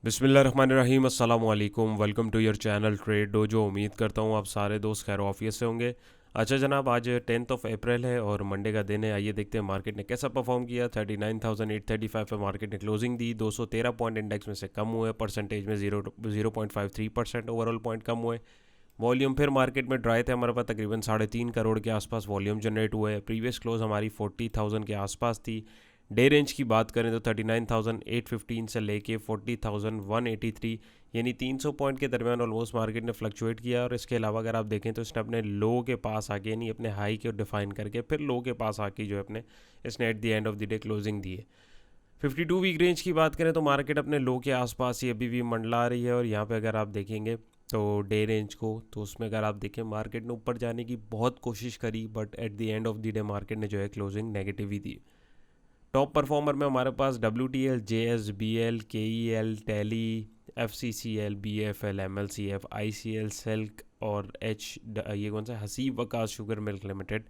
बिस्मिल्लाहिर्रहमानिर्रहीम अस्सलाम वालेकुम। Welcome to your channel Trade Dojo. उम्मीद करता हूँ आप सारे दोस्त खैर ऑफियत से होंगे। अच्छा जनाब, आज 10 अप्रैल है और मंडे का दिन है। आइए देखते हैं मार्केट ने कैसा परफॉर्म किया। 39,835 पे मार्केट ने क्लोजिंग दी। 213 पॉइंट इंडेक्स में से कम हुए। परसेंटेज में 0.53% ओवरऑल पॉइंट कम हुए। वॉल्यूम फिर मार्केट में ड्राई थे। हमारे पास तकरीबन 3.5 करोड़ के आसपास वॉल्यूम जनरेट हुए है। प्रीवियस क्लोज हमारी 40,000 के आसपास थी। डे रेंज की बात करें तो 39,815 से लेके 40,183 यानी 300 पॉइंट के दरमियान ऑलमोस्ट मार्केट ने फ्लक्चुएट किया। और इसके अलावा अगर आप देखें तो इसने अपने लो के पास आके यानी अपने हाई को डिफाइन करके फिर लो के पास आके जो है अपने इसने at the end of the day closing दी है। 52 वीक रेंज की बात करें तो मार्केट अपने लो के आसपास ही अभी भी मंडला रही है। और यहाँ पे अगर आप देखेंगे तो डे रेंज को, तो उसमें अगर आप देखें मार्केट ने ऊपर जाने की बहुत कोशिश करी, but at the end of the day market ने जो है क्लोजिंग नेगेटिव ही दी। टॉप परफॉर्मर में हमारे पास WTL, JSBL, KEL, tally, FCCL, BFL, MLCF, ICL, silk और ये कौन सा Haseeb Waqas sugar milk limited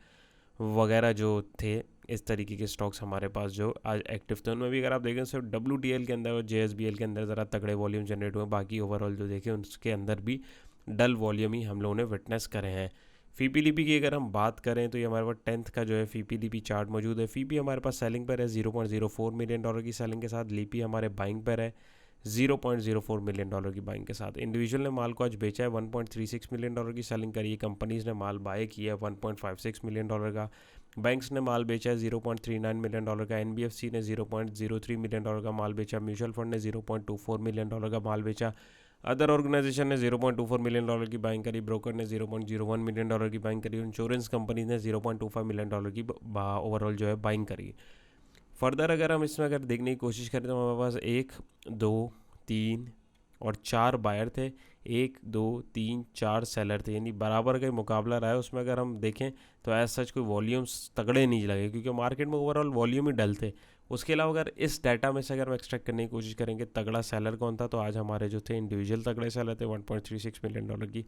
वगैरह जो थे, इस तरीके के स्टॉक्स हमारे पास जो आज एक्टिव थे। उनमें भी अगर आप देखें सिर्फ WTL के अंदर और JSBL के अंदर ज़रा तगड़े वॉल्यूम जनरेट हुए। बाकी ओवरऑल जो देखें उसके अंदर भी डल वॉल्यूम ही हम लोगों ने विटनेस करे हैं। फीपीलीपी की अगर हम बात करें तो ये हमारे पास 10th का जो है फीपीलीपी चार्ट मौजूद है। फीपी हमारे पास सेलिंग पर है $0.04 मिलियन की सेलिंग के साथ। लीपी हमारे बाइंग पर है $0.04 मिलियन की बाइंग के साथ। इंडिविजुअल ने माल को आज बेचा है $1.36 मिलियन की सेलिंग करी है। कंपनीज ने माल बाय किया है $1.56 मिलियन का। बैंक्स ने माल बेचा है $0.39 मिलियन का। NBFC ने $0.03 मिलियन का माल बेचा। म्यूचुअल फंड ने $0.24 मिलियन का माल बेचा। अदर ऑर्गेनाइजेशन ने $0.24 मिलियन की बाइंग करी। ब्रोकर ने $0.01 मिलियन की बाइंग करी। इंश्योरेंस कंपनी ने $0.25 मिलियन की ओवरऑल जो है बाइंग करी। फर्दर अगर हम इसमें अगर देखने की कोशिश करें तो हमारे पास 1, 2, 3 और 4 बायर थे। 1, 2, 3, 4 सेलर थे, यानी बराबर का ही मुकाबला रहा है। उसमें अगर हम देखें तो एज सच कोई वॉल्यूम्स तगड़े नहीं लगे, क्योंकि मार्केट में ओवरऑल वॉल्यूम ही डल थे। उसके अलावा अगर इस डाटा में से अगर हम एक्सट्रैक्ट करने की कोशिश करेंगे तगड़ा सेलर कौन था, तो आज हमारे जो थे इंडिविजुअल तगड़े सेलर थे। $1.36 मिलियन की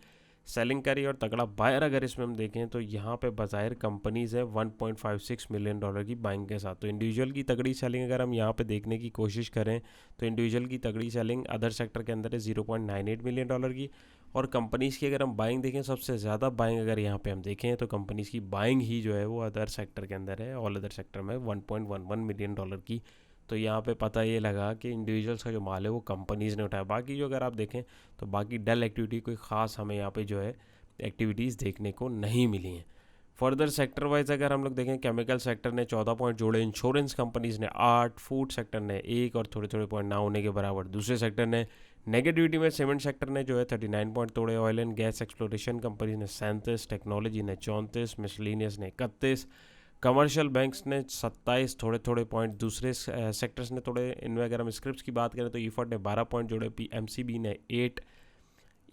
सेलिंग करी। और तगड़ा बायर अगर इसमें हम देखें तो यहाँ पे बाज़ाहिर कंपनीज है $1.56 मिलियन की बाइंग के साथ। तो इंडिविजुअल की तगड़ी सेलिंग अगर हम यहाँ पे देखने की कोशिश करें तो इंडिविजुअल की तगड़ी सेलिंग अदर सेक्टर के अंदर है $0.98 मिलियन की। और कंपनीज़ की अगर हम बाइंग देखें, सबसे ज़्यादा बाइंग अगर यहाँ पे हम देखें तो कंपनीज़ की बाइंग ही जो है वो अदर सेक्टर के अंदर है। ऑल अदर सेक्टर में $1.11 मिलियन की। तो यहाँ पे पता ये लगा कि इंडिविजुअल्स का जो माल है वो कंपनीज़ ने उठाया। बाकी जो अगर आप देखें तो बाकी डल एक्टिविटी कोई ख़ास हमें यहाँ पे जो है एक्टिविटीज़ देखने को नहीं मिली हैं। फर्दर सेक्टर वाइज अगर हम लोग देखें, केमिकल सेक्टर ने 14 पॉइंट जोड़े, इंश्योरेंस कंपनीज़ ने 8, फूड सेक्टर ने 1 और थोड़े थोड़े पॉइंट ना होने के बराबर दूसरे सेक्टर ने। नेगेटिविटी में सीमेंट सेक्टर ने जो है 39 पॉइंट तोड़े। Oil and gas exploration company ने 37, टेक्नोलॉजी ने 34, मिसलिनियस ने 31, कमर्शियल बैंक्स ने 27 थोड़े थोड़े पॉइंट दूसरे सेक्टर्स ने तोड़े। इनमें अगर हम स्क्रिप्ट की बात करें तो ईफर्ट ने 12 पॉइंट जोड़े। MCB ने 8,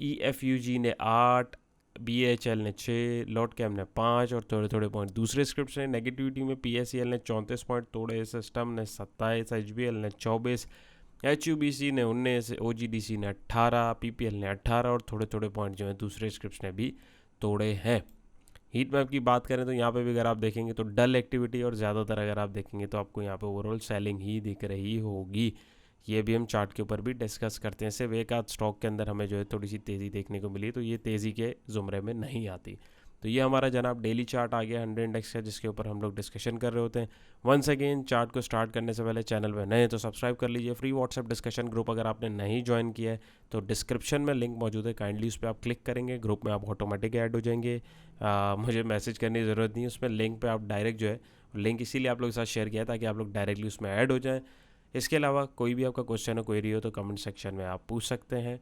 EFUG ने 8, BHL ने 6, लॉट कैम ने 5 और थोड़े थोड़े पॉइंट दूसरे स्क्रिप्ट ने। नेगेटिविटी में PSEL ने 34 पॉइंट तोड़े, सिस्टम ने 27, HBL ने 24, HUBC ने 19, OGDC ने 18, PPL ने 18 और थोड़े थोड़े पॉइंट जो है दूसरे स्क्रिप्ट ने भी तोड़े हैं। हीट मैप की बात करें तो यहाँ पे भी अगर आप देखेंगे तो डल एक्टिविटी और ज़्यादातर अगर आप देखेंगे तो आपको यहाँ पे ओवरऑल सेलिंग ही दिख रही होगी। ये भी हम चार्ट के ऊपर भी डिस्कस करते हैं। सिर्फ एक आध स्टॉक के अंदर हमें जो है थोड़ी सी तेज़ी देखने को मिली, तो ये तेज़ी के ज़ुमरे में नहीं आती। तो ये हमारा जनाब डेली चार्ट आ गया 100 इंडेक्स का, जिसके ऊपर हम लोग डिस्कशन कर रहे होते हैं। वंस अगेन चार्ट को स्टार्ट करने से पहले चैनल में नए तो सब्सक्राइब कर लीजिए। फ्री व्हाट्सएप डिस्कशन ग्रुप अगर आपने नहीं ज्वाइन किया है तो डिस्क्रिप्शन में लिंक मौजूद है, काइंडली उस पर आप क्लिक करेंगे, ग्रुप में आप ऑटोमेटिक ऐड हो जाएंगे। मुझे मैसेज करने की ज़रूरत नहीं है, उसमें लिंक पे आप डायरेक्ट जो है, लिंक इसीलिए आप लोगों के साथ शेयर किया ताकि आप लोग डायरेक्टली उसमें ऐड हो जाएँ। इसके अलावा कोई भी आपका क्वेश्चन हो, क्वेरी हो तो कमेंट सेक्शन में आप पूछ सकते हैं।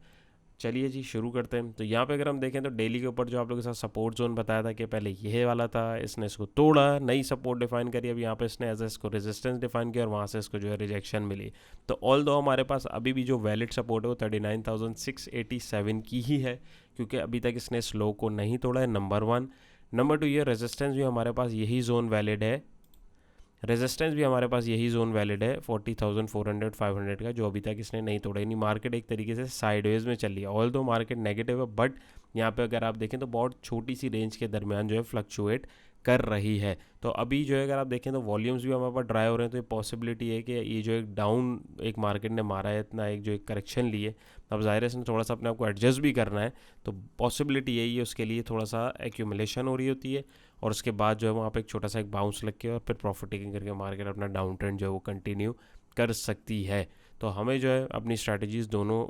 चलिए जी शुरू करते हैं। तो यहाँ पे अगर हम देखें तो डेली के ऊपर जो आप लोगों के साथ सपोर्ट जोन बताया था कि पहले ये वाला था, इसने इसको तोड़ा, नई सपोर्ट डिफाइन करी। अब यहाँ पे इसने एज इसको रेजिस्टेंस डिफाइन किया और वहाँ से इसको जो है रिजेक्शन मिली। तो ऑल दो हमारे पास अभी भी जो वैलिड सपोर्ट है वो 39,687 की ही है, क्योंकि अभी तक इसने इस लो को नहीं तोड़ा है, नंबर 1। नंबर 2, ये रेजिस्टेंस भी हमारे पास यही जोन वैलिड है, रेजिस्टेंस भी हमारे पास यही जोन वैलिड है 40,400 500 का, जो अभी तक इसने नहीं तोड़ा। यानी मार्केट एक तरीके से साइडवेज में चल रही है। ऑल दो मार्केट नेगेटिव है, बट यहाँ पे अगर आप देखें तो बहुत छोटी सी रेंज के दरमियान जो है फ्लक्चुएट कर रही है। तो अभी जो है अगर आप देखें तो वॉल्यूम्स भी हमारे पास ड्राई हो रहे हैं, तो ये पॉसिबिलिटी है कि ये जो एक डाउन एक मार्केट ने मारा है इतना, एक जो एक करेक्शन लिए, अब ज़ाहिर है इसने थोड़ा सा अपने आप को एडजस्ट भी करना है। तो पॉसिबिलिटी यही है, उसके लिए थोड़ा सा एक्यूमुलेशन हो रही होती है और उसके बाद जो है वहाँ पे एक छोटा सा एक बाउंस लग के और फिर प्रॉफिट टेकिंग करके मार्केट अपना डाउन ट्रेंड जो है वो कंटिन्यू कर सकती है। तो हमें जो है अपनी स्ट्रैटेजीज़ दोनों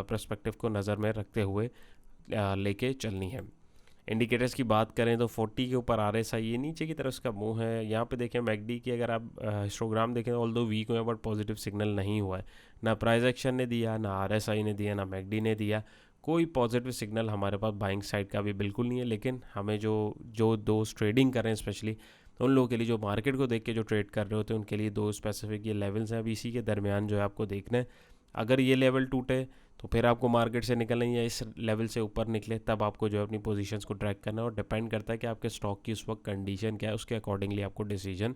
पर्सपेक्टिव को नज़र में रखते हुए लेके चलनी है। इंडिकेटर्स की बात करें तो 40 के ऊपर RSI ये नीचे की तरफ इसका मुंह है। यहाँ पे देखें मैकडी की अगर आप हिस्टोग्राम देखें, ऑल्दो वीक हुए बट पॉजिटिव सिग्नल नहीं हुआ है, ना प्राइस एक्शन ने दिया, ना RSI ने दिया, ना मैकडी ने दिया, कोई पॉजिटिव सिग्नल हमारे पास बाइंग साइड का भी बिल्कुल नहीं है। लेकिन हमें जो जो दोस्त ट्रेडिंग कर रहे हैं स्पेशली उन लोगों के लिए, जो मार्केट को देख के जो ट्रेड कर रहे होते हैं, उनके लिए दो स्पेसिफिक ये लेवल्स हैं। अब इसी के दरमियान जो है आपको देखना है, अगर ये लेवल टूटे तो फिर आपको मार्केट से निकलना है, या इस लेवल से ऊपर निकले तब आपको जो है अपनी पोजीशंस को ट्रैक करना है। और डिपेंड करता है कि आपके स्टॉक की उस वक्त कंडीशन क्या है, उसके अकॉर्डिंगली आपको डिसीजन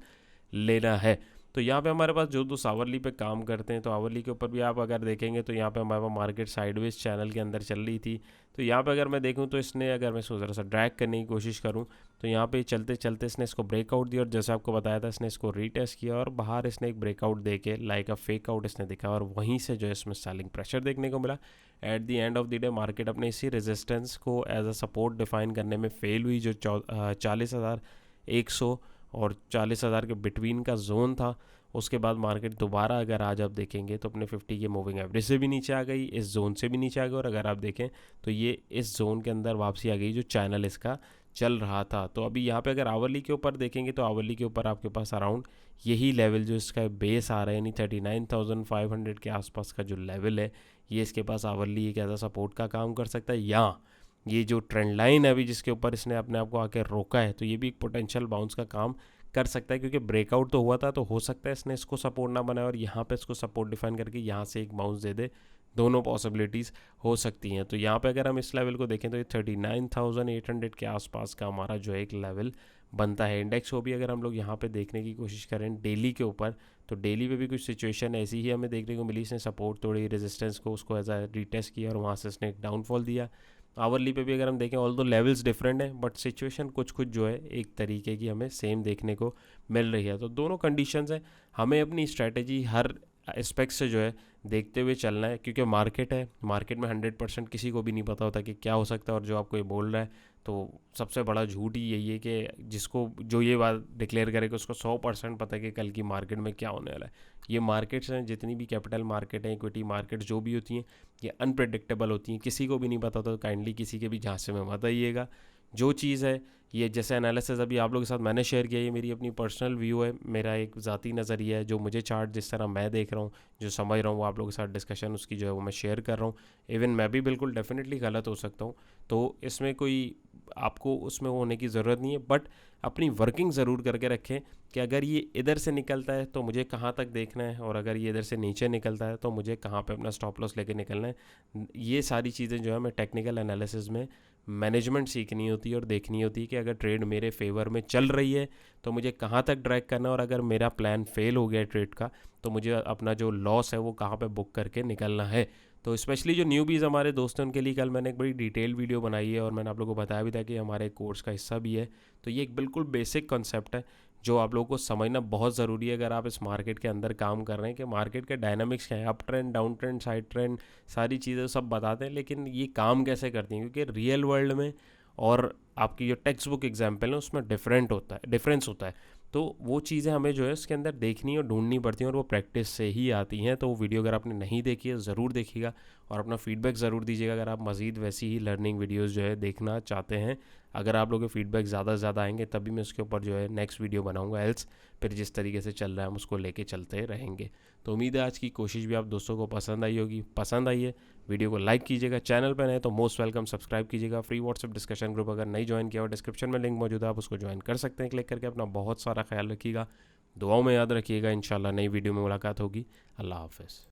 लेना है। तो यहाँ पे हमारे पास जो दो आवरली पे काम करते हैं, तो आवरली के ऊपर भी आप अगर देखेंगे तो यहाँ पे हमारे पास मार्केट साइडवेज चैनल के अंदर चल रही थी। तो यहाँ पे अगर मैं देखूँ तो इसने, अगर मैं इसको ज़रा सा ड्रैग करने की कोशिश करूँ तो यहाँ पे चलते चलते इसने इसको ब्रेकआउट दिया, और जैसे आपको बताया था इसने इसको रीटेस्ट किया और बाहर इसने एक ब्रेकआउट दे के लाइक अ फेक आउट इसने दिखा, और वहीं से जो है इसमें सेलिंग प्रेशर देखने को मिला। Eight the end of the day market अपने इसी रेजिस्टेंस को एज अ सपोर्ट डिफाइन करने में फेल हुई, जो 40,100 और 40,000 के बिटवीन का जोन था। उसके बाद मार्केट दोबारा अगर आज आप देखेंगे तो अपने 50 के मूविंग एवरेज से भी नीचे आ गई, इस जोन से भी नीचे आ गई, और अगर आप देखें तो ये इस जोन के अंदर वापसी आ गई जो चैनल इसका चल रहा था। तो अभी यहाँ पे अगर आवरली के ऊपर देखेंगे तो आवरली के ऊपर आपके पास अराउंड यही लेवल जो इसका बेस आ रहा है, यानी 39,500 के आसपास का जो लेवल है, ये इसके पास आवरली एक ऐसा सपोर्ट का काम कर सकता है। या ये जो ट्रेंड लाइन है अभी जिसके ऊपर इसने अपने आप को आके रोका है, तो ये भी एक पोटेंशियल बाउंस का काम कर सकता है, क्योंकि ब्रेकआउट तो हुआ था, तो हो सकता है इसने इसको सपोर्ट ना बनाया और यहाँ पे इसको सपोर्ट डिफाइन करके यहाँ से एक बाउंस दे दे। दोनों पॉसिबिलिटीज़ हो सकती हैं। तो यहाँ पे अगर हम इस लेवल को देखें तो ये 39,800 के आसपास का हमारा जो एक लेवल बनता है। इंडेक्स को भी अगर हम लोग यहाँ पे देखने की कोशिश करें डेली के ऊपर, तो डेली पे भी कुछ सिचुएशन ऐसी ही हमें देखने को मिली, इसने सपोर्ट तोड़ी, रेजिस्टेंस को उसको एज अ रीटेस्ट किया और वहाँ से इसने एक डाउनफॉल दिया। आवरली पे भी अगर हम देखें, ऑल दो लेवल्स डिफरेंट हैं बट सिचुएशन कुछ कुछ जो है एक तरीके की हमें सेम देखने को मिल रही है। तो दोनों कंडीशंस हैं, हमें अपनी स्ट्रैटेजी हर एस्पेक्ट से जो है देखते हुए चलना है, क्योंकि मार्केट है, मार्केट में 100% किसी को भी नहीं पता होता कि क्या हो सकता है। और जो आपको ये बोल रहा है, तो सबसे बड़ा झूठ ही यही है कि जिसको जो ये बात डिक्लेयर करे कि उसको 100% पता है कि कल की मार्केट में क्या होने वाला है। ये मार्केट्स हैं, जितनी भी कैपिटल मार्केट हैं, इक्विटी मार्केट जो भी होती हैं, ये अनप्रेडिक्टेबल होती हैं, किसी को भी नहीं पता, तो काइंडली किसी के भी झांसे में मत आइएगा। जो चीज़ है, ये जैसे एनालिसिस अभी आप लोगों के साथ मैंने शेयर किया, ये मेरी अपनी पर्सनल व्यू है, मेरा एक ज़ाती नज़रिया है, जो मुझे चार्ट जिस तरह मैं देख रहा हूँ, जो समझ रहा हूँ, वो आप लोगों के साथ डिस्कशन उसकी जो है वो मैं शेयर कर रहा हूँ। इवन मैं भी बिल्कुल डेफिनेटली गलत हो सकता हूँ, तो इसमें कोई आपको उसमें होने की ज़रूरत नहीं है। बट अपनी वर्किंग ज़रूर करके रखें कि अगर ये इधर से निकलता है तो मुझे कहाँ तक देखना है, और अगर ये इधर से नीचे निकलता है तो मुझे कहाँ पे अपना स्टॉप लॉस लेके निकलना है। ये सारी चीज़ें जो है मैं टेक्निकल एनालिसिस में मैनेजमेंट सीखनी होती है और देखनी होती है कि अगर ट्रेड मेरे फेवर में चल रही है तो मुझे कहाँ तक ड्रैग करना है, और अगर मेरा प्लान फेल हो गया ट्रेड का तो मुझे अपना जो लॉस है वो कहाँ पे बुक करके निकलना है। तो स्पेशली जो न्यूबीज़ हमारे दोस्त हैं उनके लिए कल मैंने एक बड़ी डिटेल वीडियो बनाई है, और मैंने आप लोगों को बताया भी था कि हमारे कोर्स का हिस्सा भी है। तो ये एक बिल्कुल बेसिक कॉन्सेप्ट है जो आप लोगों को समझना बहुत ज़रूरी है अगर आप इस मार्केट के अंदर काम कर रहे हैं, कि मार्केट के डायनामिक्स क्या है, up trend, down trend, side trend, सारी चीज़ें सब बताते हैं, लेकिन ये काम कैसे करती हैं, क्योंकि रियल वर्ल्ड में और आपकी जो टेक्स्ट बुक एग्जाम्पल है उसमें डिफरेंस होता है। तो वो चीज़ें हमें जो है इसके अंदर देखनी और ढूंढनी पड़ती हैं, और वो प्रैक्टिस से ही आती हैं। तो वो वीडियो अगर आपने नहीं देखी है ज़रूर देखिएगा, और अपना फीडबैक ज़रूर दीजिएगा अगर आप मज़ीद वैसी ही लर्निंग वीडियोज़ जो है देखना चाहते हैं। अगर आप लोगों के फीडबैक ज़्यादा से ज़्यादा आएंगे तभी मैं उसके ऊपर जो है नेक्स्ट वीडियो बनाऊंगा, एल्स फिर जिस तरीके से चल रहा है हम उसको लेके चलते रहेंगे। तो उम्मीद है आज की कोशिश भी आप दोस्तों को पसंद आई होगी। पसंद आई है वीडियो को लाइक कीजिएगा, चैनल पर नए तो मोस्ट वेलकम सब्सक्राइब कीजिएगा। फ्री व्हाट्सएप डिस्कशन ग्रुप अगर नहीं ज्वाइन किया और डिस्क्रिप्शन में लिंक मौजूद है, आप उसको ज्वाइन कर सकते हैं क्लिक करके। अपना बहुत सारा ख्याल रखिएगा, दुआओं में याद रखिएगा। इंशाल्लाह नई वीडियो में मुलाकात होगी। अल्लाह हाफ़िज़।